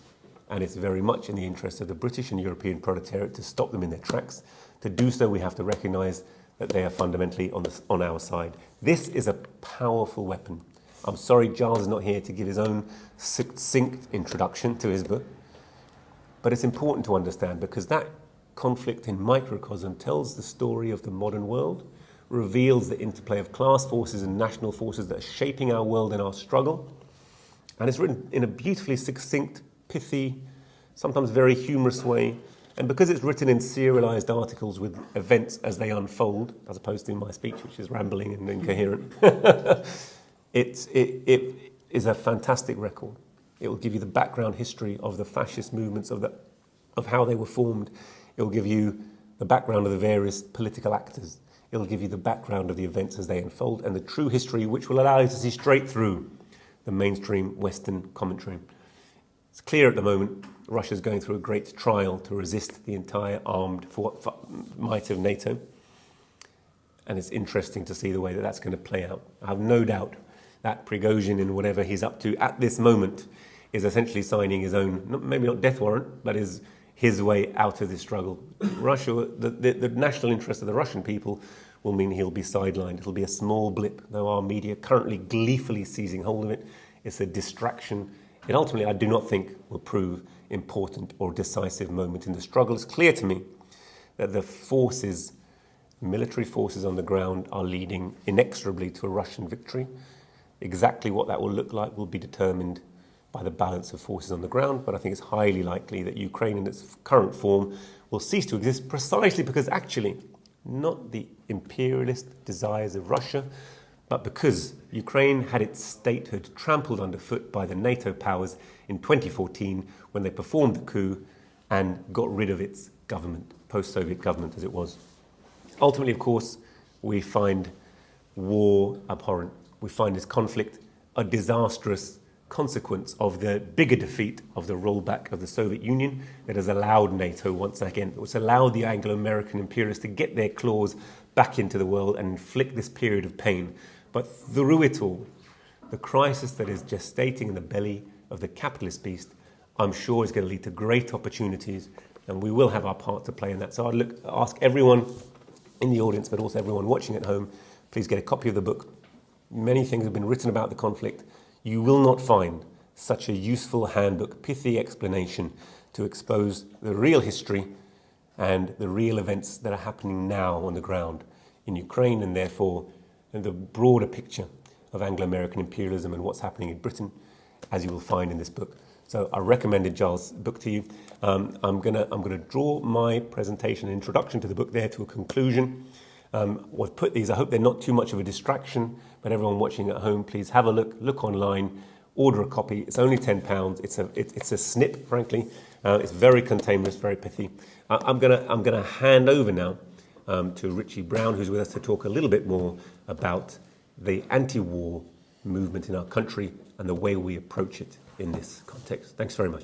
And it's very much in the interest of the British and European proletariat to stop them in their tracks. To do so, we have to recognise that they are fundamentally on our side. This is a powerful weapon. I'm sorry Giles is not here to give his own succinct introduction to his book, but it's important to understand because that conflict in microcosm tells the story of the modern world, reveals the interplay of class forces and national forces that are shaping our world and our struggle, and it's written in a beautifully succinct, pithy, sometimes very humorous way. And because it's written in serialized articles with events as they unfold, as opposed to in my speech, which is rambling and incoherent, it is a fantastic record. It will give you the background history of the fascist movements, of how they were formed. It will give you the background of the various political actors. It will give you the background of the events as they unfold and the true history, which will allow you to see straight through the mainstream Western commentary. It's clear at the moment Russia's going through a great trial to resist the entire armed might of NATO. And it's interesting to see the way that that's going to play out. I have no doubt that Prigozhin and whatever he's up to at this moment is essentially signing his own, maybe not death warrant, but is his way out of this struggle. Russia, the national interest of the Russian people will mean he'll be sidelined. It'll be a small blip, though our media currently gleefully seizing hold of it. It's a distraction. It ultimately, I do not think, will prove important or decisive moment in the struggle. It's clear to me that the forces, military forces on the ground, are leading inexorably to a Russian victory. Exactly what that will look like will be determined by the balance of forces on the ground, but I think it's highly likely that Ukraine in its current form will cease to exist precisely because actually not the imperialist desires of Russia, but because Ukraine had its statehood trampled underfoot by the Nato powers in 2014 when they performed the coup and got rid of its government, post-Soviet government as it was. Ultimately, of course, we find war abhorrent. We find this conflict a disastrous consequence of the bigger defeat of the rollback of the Soviet Union that has allowed NATO once again, it's allowed the Anglo-American imperialists to get their claws back into the world and inflict this period of pain. But through it all, the crisis that is gestating in the belly of the capitalist beast, I'm sure is going to lead to great opportunities, and we will have our part to play in that. So I'd ask everyone in the audience, but also everyone watching at home, please get a copy of the book. Many things have been written about the conflict. You will not find such a useful handbook, pithy explanation to expose the real history and the real events that are happening now on the ground in Ukraine, and therefore in the broader picture of Anglo-American imperialism and what's happening in Britain, as you will find in this book. So I recommended Giles' book to you. I'm gonna draw my presentation introduction to the book there to a conclusion. I've put these, I hope they're not too much of a distraction, but everyone watching at home, please have a look online, order a copy. It's only £10. It's a snip, frankly. It's very contained, very pithy. I'm gonna hand over now to Richie Brown, who's with us to talk a little bit more about the anti-war movement in our country and the way we approach it in this context. Thanks very much.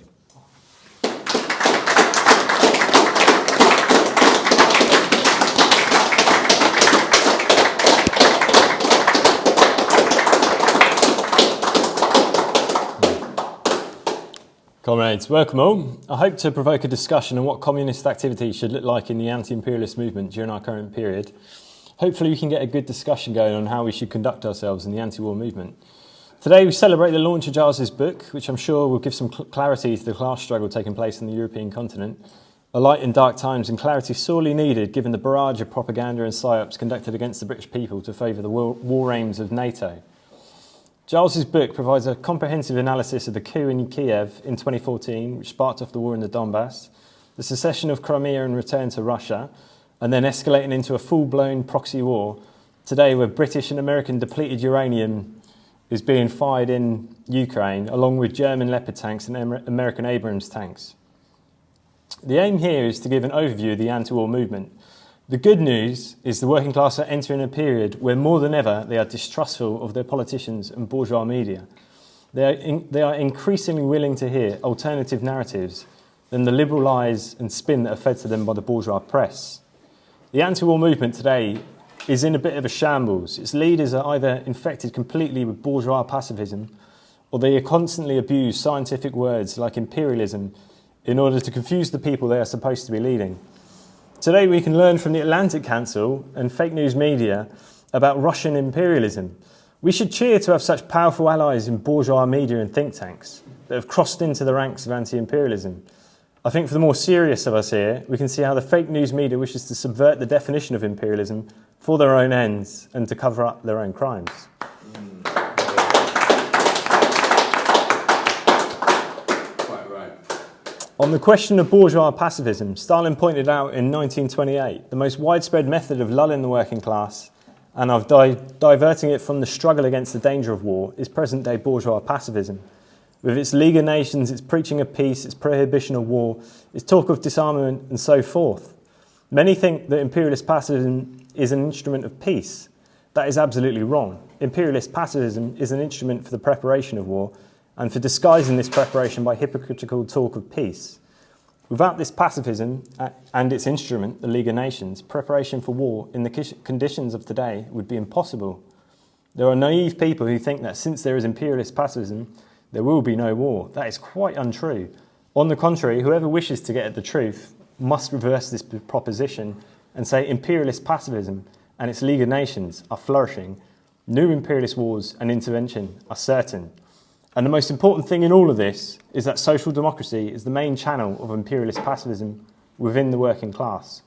Comrades, welcome all. I hope to provoke a discussion on what communist activity should look like in the anti-imperialist movement during our current period. Hopefully we can get a good discussion going on how we should conduct ourselves in the anti-war movement. Today we celebrate the launch of Giles' book, which I'm sure will give some clarity to the class struggle taking place on the European continent. A light in dark times and clarity sorely needed given the barrage of propaganda and psyops conducted against the British people to favour the war aims of NATO. Giles' book provides a comprehensive analysis of the coup in Kiev in 2014, which sparked off the war in the Donbass, the secession of Crimea and return to Russia, and then escalating into a full-blown proxy war today where British and American depleted uranium is being fired in Ukraine, along with German Leopard tanks and American Abrams tanks. The aim here is to give an overview of the anti-war movement. The good news is the working class are entering a period where more than ever they are distrustful of their politicians and bourgeois media. They are increasingly willing to hear alternative narratives than the liberal lies and spin that are fed to them by the bourgeois press. The anti-war movement today is in a bit of a shambles. Its leaders are either infected completely with bourgeois pacifism or they constantly abuse scientific words like imperialism in order to confuse the people they are supposed to be leading. Today we can learn from the Atlantic Council and fake news media about Russian imperialism. We should cheer to have such powerful allies in bourgeois media and think tanks that have crossed into the ranks of anti-imperialism. I think for the more serious of us here, we can see how the fake news media wishes to subvert the definition of imperialism for their own ends and to cover up their own crimes. On the question of bourgeois pacifism, Stalin pointed out in 1928 the most widespread method of lulling the working class and of diverting it from the struggle against the danger of war is present-day bourgeois pacifism. With its League of Nations, its preaching of peace, its prohibition of war, its talk of disarmament and so forth. Many think that imperialist pacifism is an instrument of peace. That is absolutely wrong. Imperialist pacifism is an instrument for the preparation of war and for disguising this preparation by hypocritical talk of peace. Without this pacifism and its instrument, the League of Nations, preparation for war in the conditions of today would be impossible. There are naive people who think that since there is imperialist pacifism, there will be no war. That is quite untrue. On the contrary, whoever wishes to get at the truth must reverse this proposition and say imperialist pacifism and its League of Nations are flourishing. New imperialist wars and intervention are certain. And the most important thing in all of this is that social democracy is the main channel of imperialist pacifism within the working class.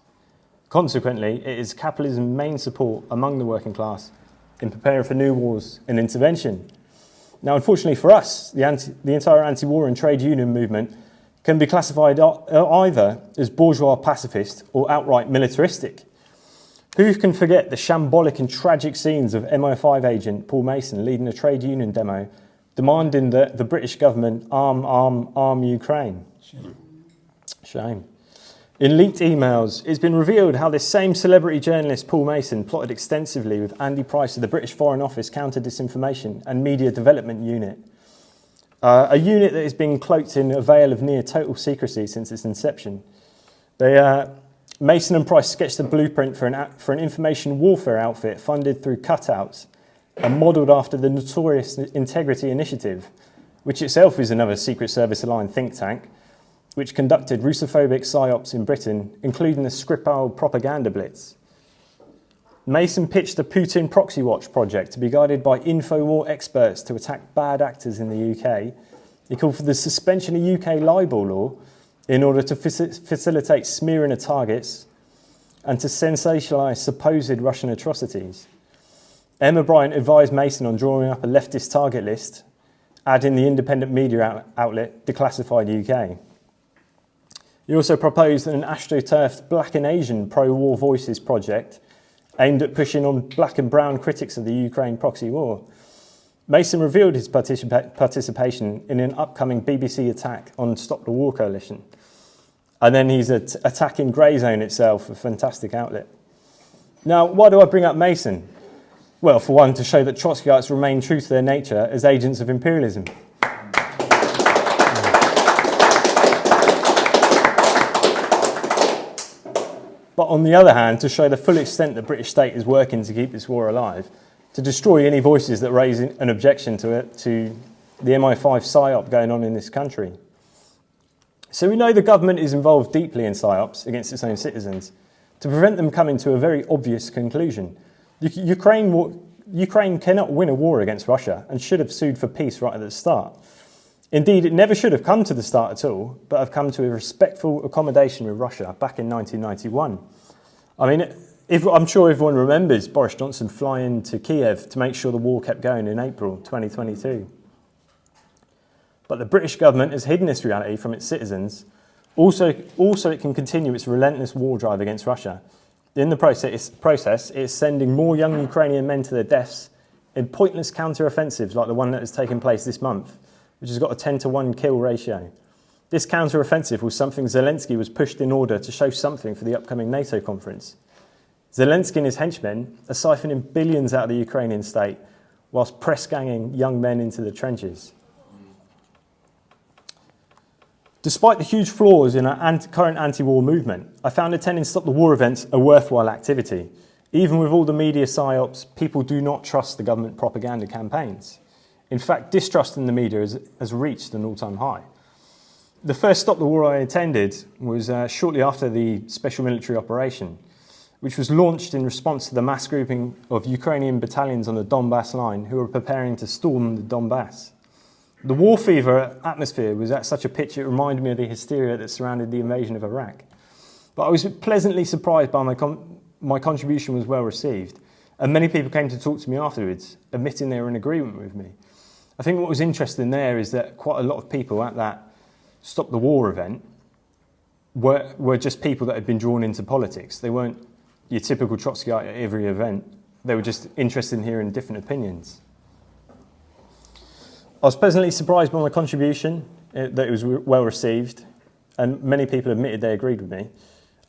Consequently, it is capitalism's main support among the working class in preparing for new wars and intervention. Now, unfortunately for us, the entire anti-war and trade union movement can be classified either as bourgeois pacifist or outright militaristic. Who can forget the shambolic and tragic scenes of MI5 agent Paul Mason leading a trade union demo demanding that the British government arm Ukraine? Shame. In leaked emails, it's been revealed how this same celebrity journalist Paul Mason plotted extensively with Andy Price of the British Foreign Office Counter-Disinformation and Media Development Unit, a unit that has been cloaked in a veil of near total secrecy since its inception. Mason and Price sketched a blueprint for an information warfare outfit funded through cutouts and modelled after the notorious Integrity Initiative, which itself is another Secret Service-aligned think tank, which conducted Russophobic psyops in Britain, including the Skripal propaganda blitz. Mason pitched the Putin Proxy Watch project to be guided by Infowar experts to attack bad actors in the UK. He called for the suspension of UK libel law in order to facilitate smearing of targets and to sensationalise supposed Russian atrocities. Emma Bryant advised Mason on drawing up a leftist target list, adding the independent media outlet Declassified UK. He also proposed an astroturfed Black and Asian pro-war voices project aimed at pushing on black and brown critics of the Ukraine proxy war. Mason revealed his participation in an upcoming BBC attack on Stop the War Coalition. And then he's attacking Greyzone itself, a fantastic outlet. Now, why do I bring up Mason? Well, for one, to show that Trotskyites remain true to their nature as agents of imperialism. But on the other hand, to show the full extent the British state is working to keep this war alive, to destroy any voices that raise an objection to the MI5 psyop going on in this country. So we know the government is involved deeply in psyops against its own citizens to prevent them coming to a very obvious conclusion. Ukraine cannot win a war against Russia and should have sued for peace right at the start. Indeed, it never should have come to the start at all, but have come to a respectful accommodation with Russia back in 1991. I mean, I'm sure everyone remembers Boris Johnson flying to Kiev to make sure the war kept going in April 2022. But the British government has hidden this reality from its citizens. Also, it can continue its relentless war drive against Russia. In the process, it is sending more young Ukrainian men to their deaths in pointless counter-offensives like the one that has taken place this month, which has got a 10-to-1 kill ratio. This counter-offensive was something Zelensky was pushed in order to show something for the upcoming Nato conference. Zelensky and his henchmen are siphoning billions out of the Ukrainian state whilst press-ganging young men into the trenches. Despite the huge flaws in our current anti-war movement, I found attending Stop the War events a worthwhile activity. Even with all the media psyops, people do not trust the government propaganda campaigns. In fact, distrust in the media has reached an all-time high. The first Stop the War I attended was shortly after the special military operation, which was launched in response to the mass grouping of Ukrainian battalions on the Donbass line who were preparing to storm the Donbass. The war fever atmosphere was at such a pitch it reminded me of the hysteria that surrounded the invasion of Iraq. But I was pleasantly surprised by my contribution was well received, and many people came to talk to me afterwards, admitting they were in agreement with me. I think what was interesting there is that quite a lot of people at that Stop the War event were just people that had been drawn into politics. They weren't your typical Trotskyite at every event. They were just interested in hearing different opinions. I was pleasantly surprised by my contribution, that it was well received, and many people admitted they agreed with me.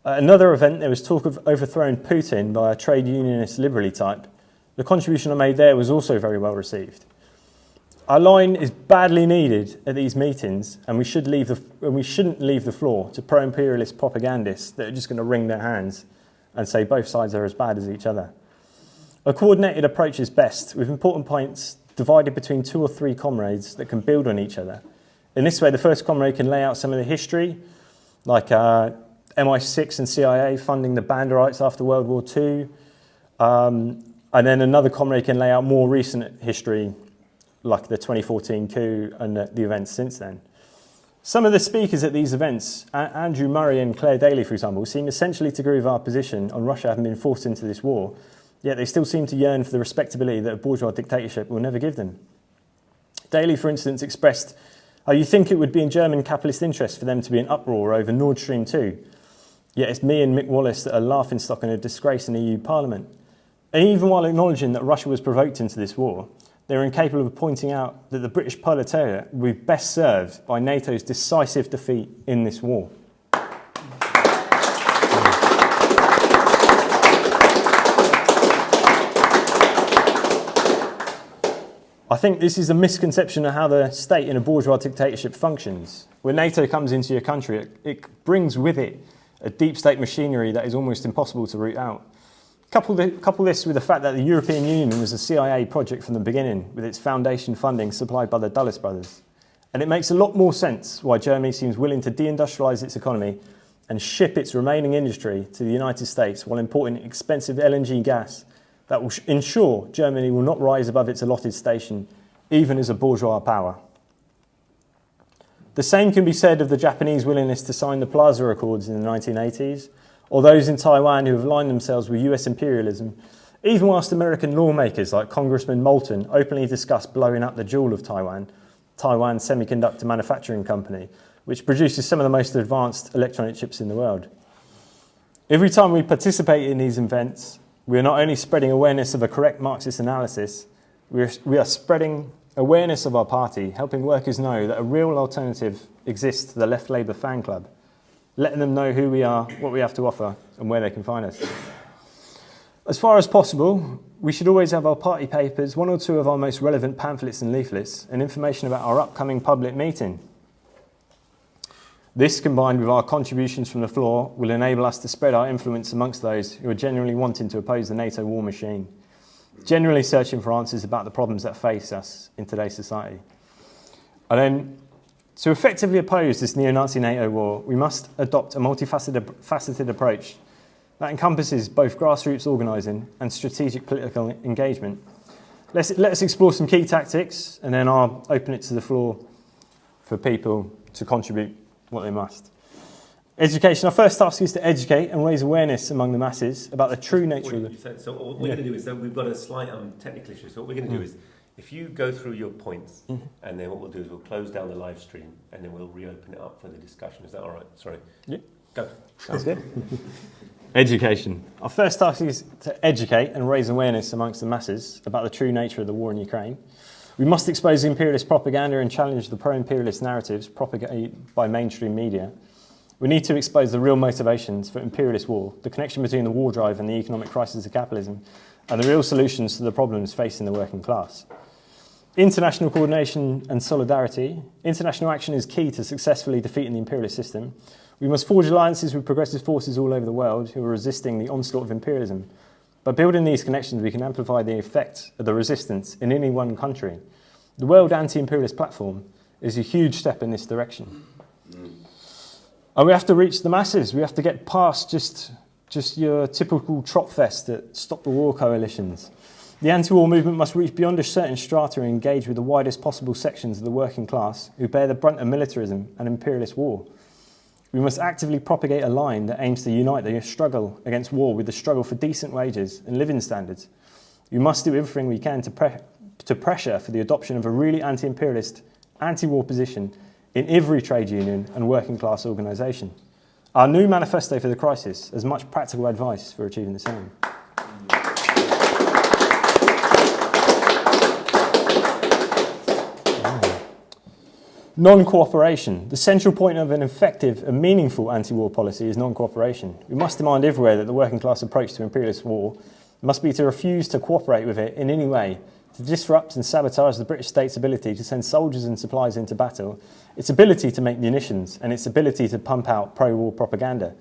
At another event, there was talk of overthrowing Putin by a trade unionist liberally type. The contribution I made there was also very well received. Our line is badly needed at these meetings, and we shouldn't leave the floor to pro-imperialist propagandists that are just going to wring their hands and say both sides are as bad as each other. A coordinated approach is best, with important points divided between 2 or 3 comrades that can build on each other. In this way, the first comrade can lay out some of the history, like MI6 and CIA funding the Banderites after World War II, and then another comrade can lay out more recent history, like the 2014 coup and the events since then. Some of the speakers at these events, Andrew Murray and Claire Daly, for example, seem essentially to agree with our position on Russia having been forced into this war, yet they still seem to yearn for the respectability that a bourgeois dictatorship will never give them. Daily, for instance, expressed how you think it would be in German capitalist interest for them to be in uproar over Nord Stream 2. Yet it's me and Mick Wallace that are laughingstock and a disgrace in EU Parliament. And even while acknowledging that Russia was provoked into this war, they're incapable of pointing out that the British proletariat will be best served by NATO's decisive defeat in this war. I think this is a misconception of how the state in a bourgeois dictatorship functions. When NATO comes into your country, it brings with it a deep state machinery that is almost impossible to root out. Couple this with the fact that the European Union was a CIA project from the beginning, with its foundation funding supplied by the Dulles brothers. And it makes a lot more sense why Germany seems willing to deindustrialise its economy and ship its remaining industry to the United States while importing expensive LNG gas that will ensure Germany will not rise above its allotted station, even as a bourgeois power. The same can be said of the Japanese willingness to sign the Plaza Accords in the 1980s, or those in Taiwan who have aligned themselves with US imperialism, even whilst American lawmakers like Congressman Moulton openly discuss blowing up the jewel of Taiwan, Taiwan Semiconductor Manufacturing Company, which produces some of the most advanced electronic chips in the world. Every time we participate in these events, we are not only spreading awareness of a correct Marxist analysis, we are spreading awareness of our party, helping workers know that a real alternative exists to the Left Labour fan club, letting them know who we are, what we have to offer, and where they can find us. As far as possible, we should always have our party papers, one or two of our most relevant pamphlets and leaflets, and information about our upcoming public meeting. This, combined with our contributions from the floor, will enable us to spread our influence amongst those who are genuinely wanting to oppose the NATO war machine, generally searching for answers about the problems that face us in today's society. And then, to effectively oppose this neo-Nazi NATO war, we must adopt a multifaceted approach that encompasses both grassroots organising and strategic political engagement. Let us explore some key tactics, and then I'll open it to the floor for people to contribute what they must. Education. Our first task is to educate and raise awareness among the masses about the true nature of the... So what we're going to do is, we've got a slight technical issue, so what we're going to do is, if you go through your points, and then what we'll do is we'll close down the live stream, and then we'll reopen it up for the discussion. Is that all right? Sorry. Yeah. Go. Sounds good. Education. Our first task is to educate and raise awareness amongst the masses about the true nature of the war in Ukraine. We must expose imperialist propaganda and challenge the pro-imperialist narratives propagated by mainstream media. We need to expose the real motivations for imperialist war, the connection between the war drive and the economic crisis of capitalism, and the real solutions to the problems facing the working class. International coordination and solidarity. International action is key to successfully defeating the imperialist system. We must forge alliances with progressive forces all over the world who are resisting the onslaught of imperialism. By building these connections, we can amplify the effect of the resistance in any one country. The World Anti-Imperialist Platform is a huge step in this direction. And we have to reach the masses. We have to get past just your typical trot fest at Stop the War coalitions. The anti-war movement must reach beyond a certain strata and engage with the widest possible sections of the working class who bear the brunt of militarism and imperialist war. We must actively propagate a line that aims to unite the struggle against war with the struggle for decent wages and living standards. We must do everything we can to pressure for the adoption of a really anti-imperialist, anti-war position in every trade union and working class organisation. Our new manifesto for the crisis has much practical advice for achieving the same. Non-cooperation. The central point of an effective and meaningful anti-war policy is non-cooperation. We must demand everywhere that the working class approach to imperialist war must be to refuse to cooperate with it in any way, to disrupt and sabotage the British state's ability to send soldiers and supplies into battle, its ability to make munitions, and its ability to pump out pro-war propaganda.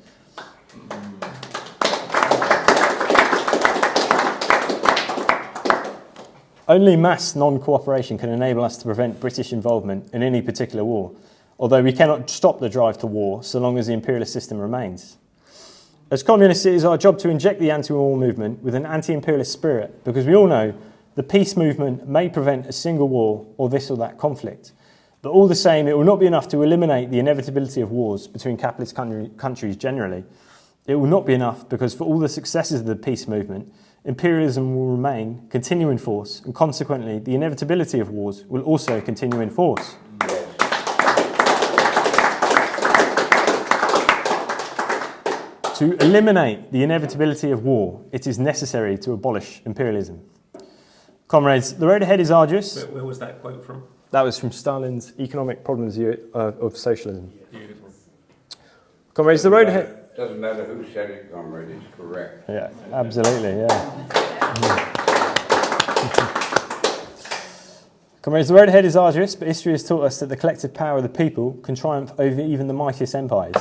Only mass non-cooperation can enable us to prevent British involvement in any particular war, although we cannot stop the drive to war so long as the imperialist system remains. As communists, it is our job to inject the anti-war movement with an anti-imperialist spirit, because we all know the peace movement may prevent a single war or this or that conflict. But all the same, it will not be enough to eliminate the inevitability of wars between capitalist countries generally. It will not be enough because for all the successes of the peace movement, imperialism will remain, continue in force, and consequently the inevitability of wars will also continue in force. To eliminate the inevitability of war, it is necessary to abolish imperialism. Comrades, the road ahead is arduous. Where was that quote from? That was from Stalin's Economic Problems of Socialism. Beautiful. Comrades, the road ahead... Doesn't matter who said it, comrade, it's correct. Yeah, absolutely, yeah. Comrades, the road ahead is arduous, but history has taught us that the collective power of the people can triumph over even the mightiest empires.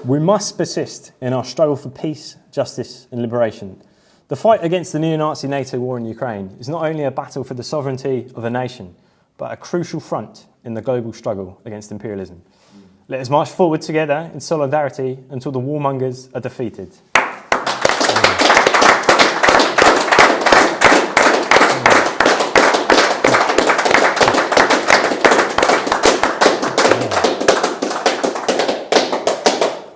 We must persist in our struggle for peace, justice and liberation. The fight against the neo-Nazi NATO war in Ukraine is not only a battle for the sovereignty of a nation, but a crucial front in the global struggle against imperialism. Let us march forward together in solidarity until the warmongers are defeated.